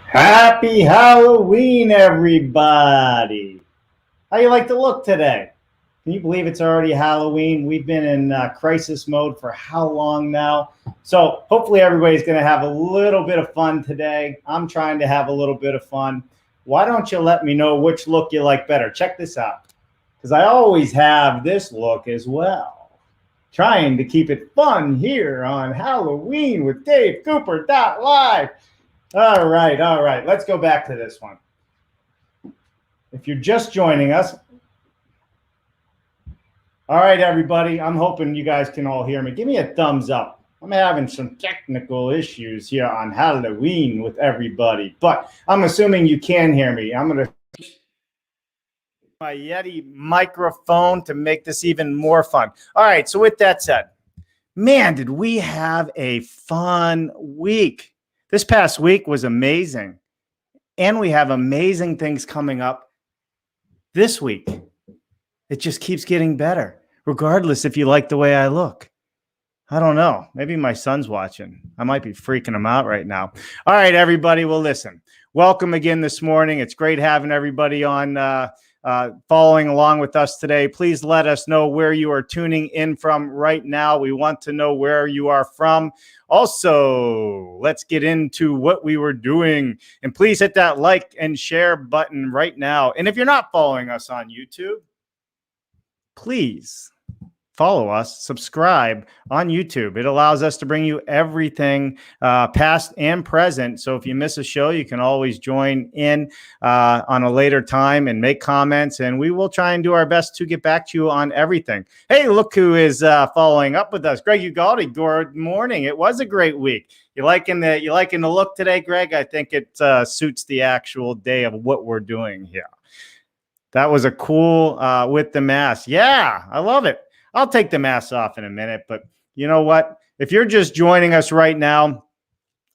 Happy Halloween, everybody. How you like to look today? Can you believe it's already Halloween? We've been in crisis mode for how long now? So hopefully everybody's going to have a little bit of fun today. I'm trying to have a little bit of fun. Why don't you let me know which look you like better? Check this out, because I always have this look as well. Trying to keep it fun here on Halloween with DaveCooper.Live. All right. Let's go back to this one. If you're just joining us, all right, everybody, I'm hoping you guys can all hear me. Give me a thumbs up. I'm having some technical issues here on Halloween with everybody, but I'm assuming you can hear me. I'm going to my Yeti microphone to make this even more fun. All right, so with that said, man, did we have a fun week. This past week was amazing, and we have amazing things coming up this week. It just keeps getting better, regardless if you like the way I look. I don't know. Maybe my son's watching. I might be freaking him out right now. All right, everybody. Well, listen, welcome again this morning. It's great having everybody on following along with us today. Please let us know where you are tuning in from right now. We want to know where you are from. Also, let's get into what we were doing. And please hit that like and share button right now. And if you're not following us on YouTube, please follow us, subscribe on YouTube. It allows us to bring you everything past and present. So if you miss a show, you can always join in on a later time and make comments, and we will try and do our best to get back to you on everything. Hey, look who is following up with us. Greg Ugalde, good morning. It was a great week. You liking the look today, Greg? I think it suits the actual day of what we're doing here. That was a cool with the mask. Yeah, I love it. I'll take the mask off in a minute, but you know what? If you're just joining us right now,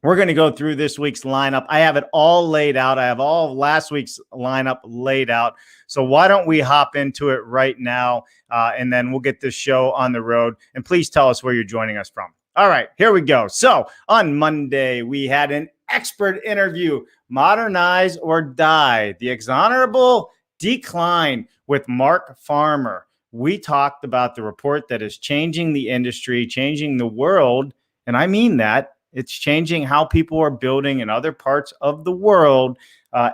we're going to go through this week's lineup. I have it all laid out. I have all of last week's lineup laid out. So why don't we hop into it right now, and then we'll get this show on the road. And please tell us where you're joining us from. All right, here we go. So on Monday, we had an expert interview, Modernize or Die, the Inexorable Decline with Mark Farmer. We talked about the report that is changing the industry, changing the world. And I mean that. It's changing how people are building in other parts of the world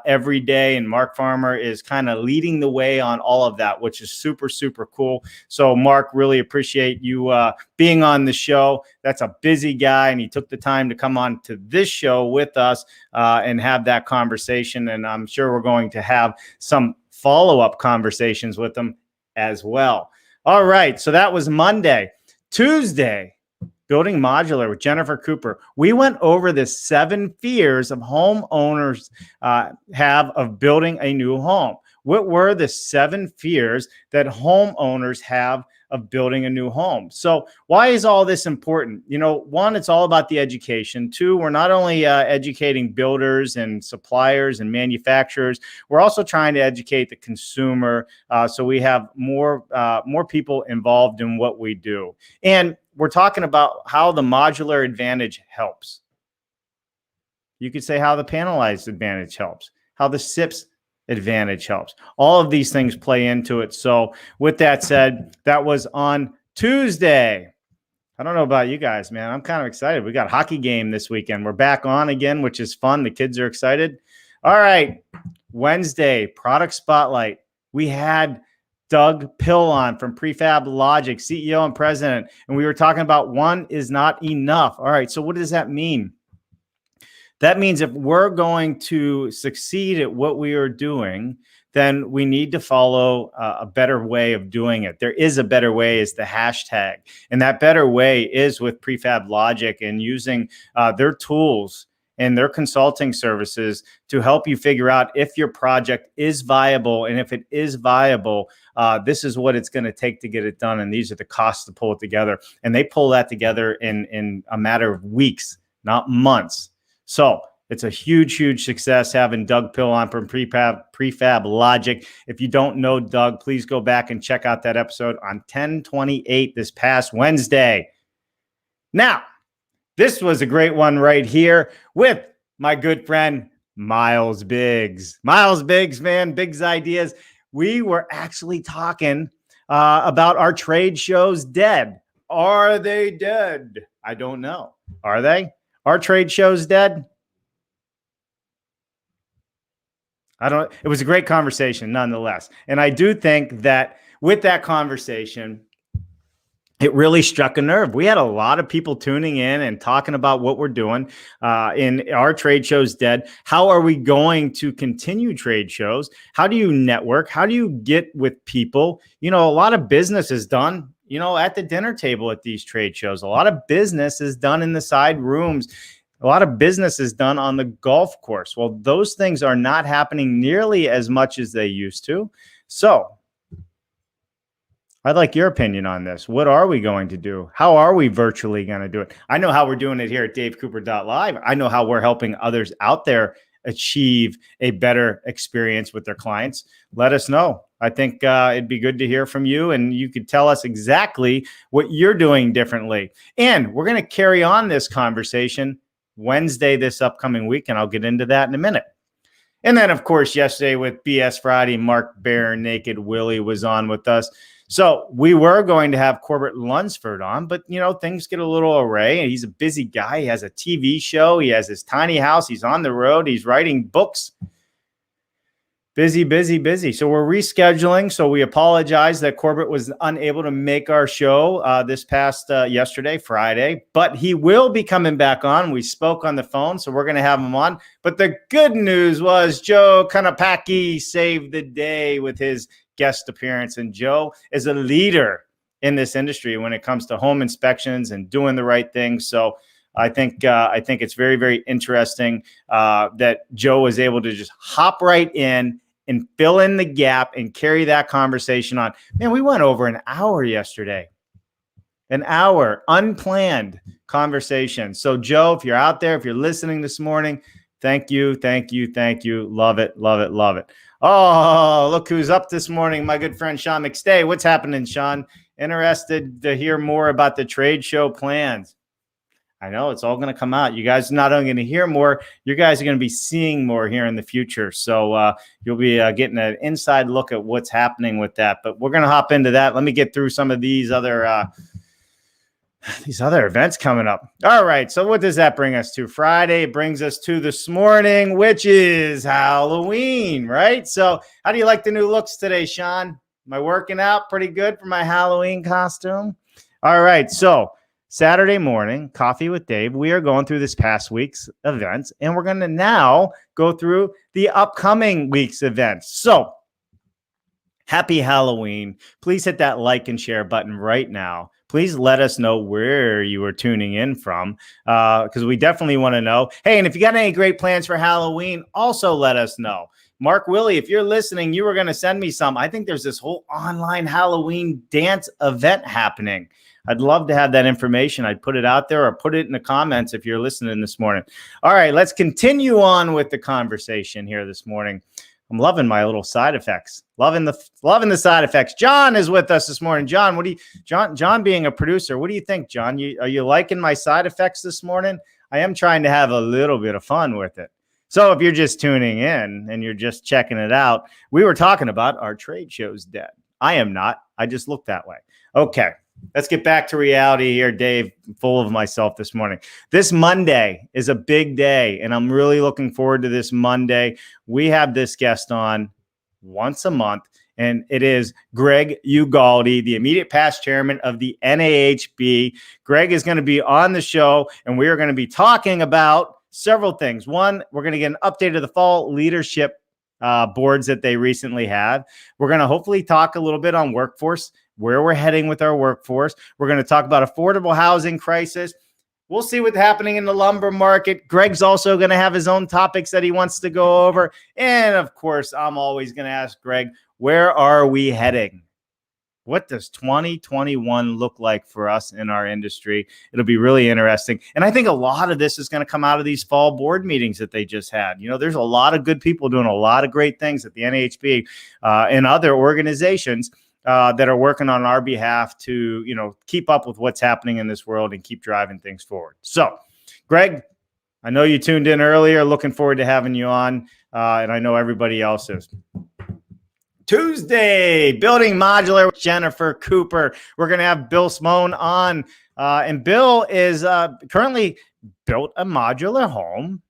every day. And Mark Farmer is kind of leading the way on all of that, which is super, super cool. So, Mark, really appreciate you being on the show. That's a busy guy, and he took the time to come on to this show with us and have that conversation. And I'm sure we're going to have some follow-up conversations with him as well. All right, so that was Monday. Tuesday, Building Modular with Jennifer Cooper. We went over the 7 fears of homeowners have of building a new home. What were the 7 fears that homeowners have of building a new home? So why is all this important? You know, 1, it's all about the education. 2, we're not only educating builders and suppliers and manufacturers, we're also trying to educate the consumer. So we have more people involved in what we do. And we're talking about how the modular advantage helps. You could say how the panelized advantage helps, how the SIPs advantage helps. All of these things play into it. So with that said, that was on Tuesday. I don't know about you guys, man. I'm kind of excited. We got a hockey game this weekend. We're back on again, which is fun. The kids are excited. All right. Wednesday, product spotlight. We had Doug Pill on from Prefab Logic, CEO and president. And we were talking about one is not enough. All right. So what does that mean? That means if we're going to succeed at what we are doing, then we need to follow a better way of doing it. There is a better way is the hashtag. And that better way is with Prefab Logic and using their tools and their consulting services to help you figure out if your project is viable. And if it is viable, this is what it's going to take to get it done. And these are the costs to pull it together. And they pull that together in a matter of weeks, not months. So it's a huge, huge success having Doug Pill on from Prefab Logic. If you don't know Doug, please go back and check out that episode on 10/28 this past Wednesday. Now, this was a great one right here with my good friend, Myles Biggs. Myles Biggs, man, Biggs Ideas. We were actually talking about our trade shows dead. Are they dead? I don't know. Are they? Are trade shows dead? I don't. It was a great conversation nonetheless. And I do think that with that conversation, it really struck a nerve. We had a lot of people tuning in and talking about what we're doing in our trade shows dead. How are we going to continue trade shows? How do you network? How do you get with people? You know, a lot of business is done, you know, at the dinner table at these trade shows. A lot of business is done in the side rooms. A lot of business is done on the golf course. Well, those things are not happening nearly as much as they used to. So I'd like your opinion on this. What are we going to do? How are we virtually going to do it? I know how we're doing it here at DaveCooper.Live. I know how we're helping others out there achieve a better experience with their clients. Let us know. I think it'd be good to hear from you, and you could tell us exactly what you're doing differently. And we're going to carry on this conversation Wednesday this upcoming week, and I'll get into that in a minute. And then, of course, yesterday with BS Friday, Mark Bare Naked Willie was on with us. So we were going to have Corbett Lunsford on, but, you know, things get a little array. He's a busy guy. He has a TV show. He has his tiny house. He's on the road. He's writing books. Busy, busy, busy. So we're rescheduling. So we apologize that Corbett was unable to make our show this past yesterday, Friday, but he will be coming back on. We spoke on the phone, so we're going to have him on. But the good news was Joe Kono-packi saved the day with his guest appearance. And Joe is a leader in this industry when it comes to home inspections and doing the right thing. So I think it's very, very interesting that Joe was able to just hop right in and fill in the gap and carry that conversation on. Man, we went over an hour yesterday. An hour, unplanned conversation. So Joe, if you're out there, if you're listening this morning, thank you, thank you, thank you. Love it, love it, love it. Oh, look who's up this morning, my good friend Sean McStay. What's happening, Sean? Interested to hear more about the trade show plans. I know it's all going to come out. You guys are not only going to hear more, you guys are going to be seeing more here in the future. So you'll be getting an inside look at what's happening with that. But we're going to hop into that. Let me get through some of these other events coming up. All right. So what does that bring us to? Friday brings us to this morning, which is Halloween, right? So how do you like the new looks today, Sean? Am I working out pretty good for my Halloween costume? All right. So Saturday morning, Coffee with Dave, we are going through this past week's events, and we're going to now go through the upcoming week's events. So happy Halloween. Please hit that like and share button right now. Please let us know where you are tuning in from, because we definitely want to know. Hey, and if you got any great plans for Halloween, also let us know. Mark Wille, if you're listening, you were going to send me some. I think there's this whole online Halloween dance event happening. I'd love to have that information. I'd put it out there or put it in the comments if you're listening this morning. All right, let's continue on with the conversation here this morning. I'm loving my little side effects. Loving the side effects. John is with us this morning. John, John being a producer, what do you think, John? Are you liking my side effects this morning? I am trying to have a little bit of fun with it. So if you're just tuning in and you're just checking it out, we were talking about our trade shows dead. I am not. I just look that way. Okay. Let's get back to reality here, Dave. I'm full of myself this morning. This Monday is a big day, and I'm really looking forward to this Monday. We have this guest on once a month, and it is Greg Ugalde, the immediate past chairman of the NAHB. Greg is going to be on the show, and we are going to be talking about several things. One, we're going to get an update of the fall leadership boards that they recently had. We're going to hopefully talk a little bit on workforce, where we're heading with our workforce. We're going to talk about affordable housing crisis. We'll see what's happening in the lumber market. Greg's also going to have his own topics that he wants to go over. And of course, I'm always going to ask Greg, where are we heading? What does 2021 look like for us in our industry? It'll be really interesting. And I think a lot of this is going to come out of these fall board meetings that they just had. You know, there's a lot of good people doing a lot of great things at the NAHB and other organizations that are working on our behalf to, you know, keep up with what's happening in this world and keep driving things forward. So, Greg, I know you tuned in earlier. Looking forward to having you on. And I know everybody else is. Tuesday, Building Modular with Jennifer Cooper. We're going to have Bill Spohn on. And Bill is currently built a modular home.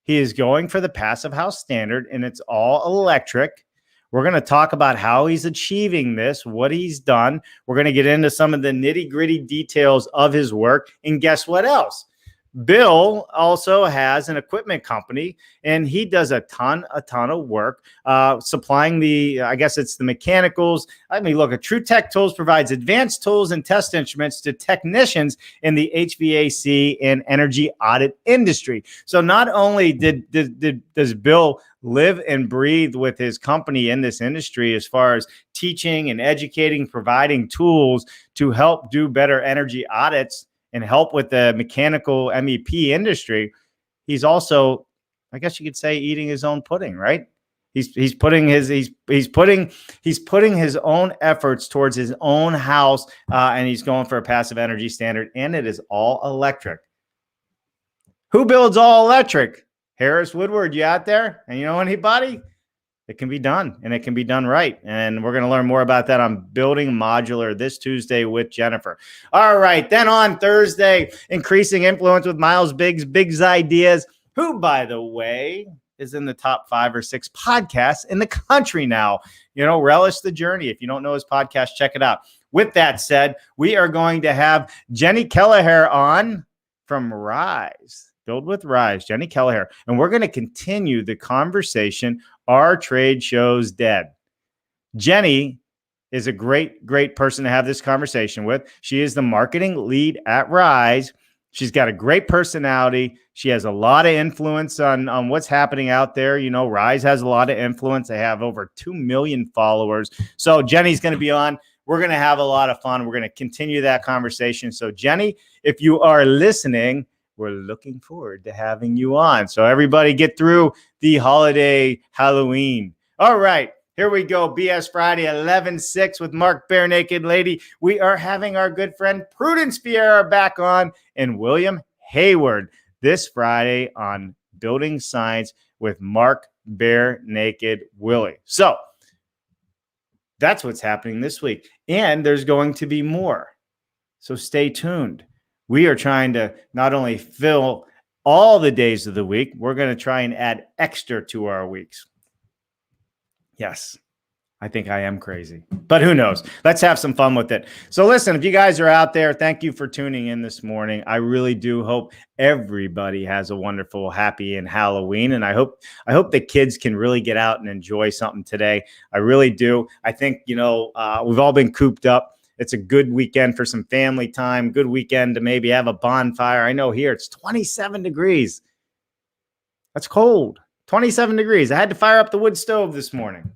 He is going for the Passive House standard, and it's all electric. We're going to talk about how he's achieving this, what he's done. We're going to get into some of the nitty-gritty details of his work. And guess what else? Bill also has an equipment company, and he does a ton of work supplying I guess it's the mechanicals. I mean, look, True Tech Tools provides advanced tools and test instruments to technicians in the HVAC and energy audit industry. So not only does Bill live and breathe with his company in this industry as far as teaching and educating, providing tools to help do better energy audits and help with the mechanical MEP industry, he's also, I guess you could say, eating his own pudding, right? He's putting his own efforts towards his own house, and he's going for a passive energy standard, and it is all electric. Who builds all electric? Harris Woodward, you out there? And you know anybody? It can be done, and it can be done right. And we're going to learn more about that on Building Modular this Tuesday with Jennifer. All right. Then on Thursday, Increasing Influence with Myles Biggs, Biggs Ideas, who, by the way, is in the top 5 or 6 podcasts in the country now. You know, relish the journey. If you don't know his podcast, check it out. With that said, we are going to have Jenny Keleher on from Rise. Build with Rise, Jenny Keleher. And we're going to continue the conversation, Are Trade Shows Dead? Jenny is a great person to have this conversation with. She is the marketing lead at Rise. She's got a great personality. She has a lot of influence on what's happening out there. You know, Rise has a lot of influence. They have over 2 million followers. So Jenny's going to be on. We're going to have a lot of fun. We're going to continue that conversation. So Jenny, if you are listening, we're looking forward to having you on. So everybody get through the holiday Halloween. All right, here we go. BS Friday, 11/6 with Mark Bare Naked Lady. We are having our good friend Prudence Ferreira back on, and William Hayward this Friday on Building Science with Mark Bare Naked Willie. So that's what's happening this week. And there's going to be more. So stay tuned. We are trying to not only fill all the days of the week, we're going to try and add extra to our weeks. Yes, I think I am crazy, but who knows? Let's have some fun with it. So listen, if you guys are out there, thank you for tuning in this morning. I really do hope everybody has a wonderful, happy, and Halloween. And I hope the kids can really get out and enjoy something today. I really do. I think, we've all been cooped up. It's a good weekend for some family time, good weekend to maybe have a bonfire. I know here it's 27 degrees. That's cold. 27 degrees. I had to fire up the wood stove this morning.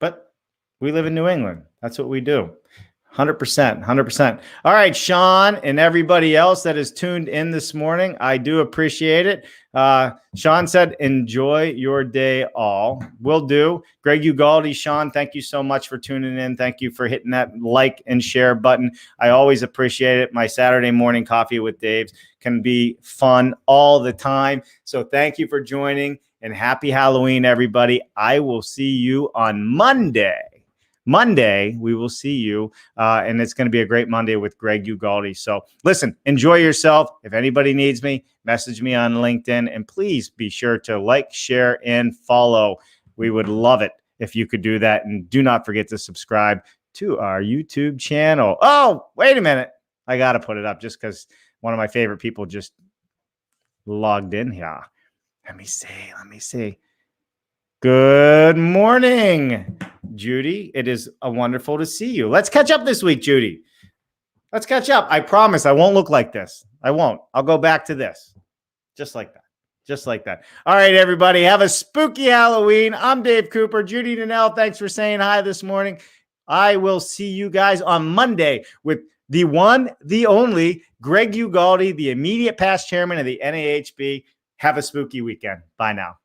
But we live in New England. That's what we do. 100%. All right, Sean and everybody else that is tuned in this morning, I do appreciate it. Sean said, enjoy your day all. Will do. Greg Ugalde, Sean, thank you so much for tuning in. Thank you for hitting that like and share button. I always appreciate it. My Saturday morning coffee with Dave's can be fun all the time. So thank you for joining, and happy Halloween, everybody. I will see you on Monday. We will see you, and it's going to be a great Monday with Greg Ugalde. So listen, enjoy yourself. If anybody needs me, message me on LinkedIn, and please be sure to like, share, and follow. We would love it if you could do that, and do not forget to subscribe to our YouTube channel. Oh, wait a minute. I got to put it up just because one of my favorite people just logged in here. Let me see. Good morning, Judy. It is wonderful to see you. Let's catch up this week, Judy. Let's catch up. I promise I won't look like this. I won't. I'll go back to this. Just like that. All right, everybody. Have a spooky Halloween. I'm Dave Cooper. Judy Donnell, thanks for saying hi this morning. I will see you guys on Monday with the one, the only, Greg Ugalde, the immediate past chairman of the NAHB. Have a spooky weekend. Bye now.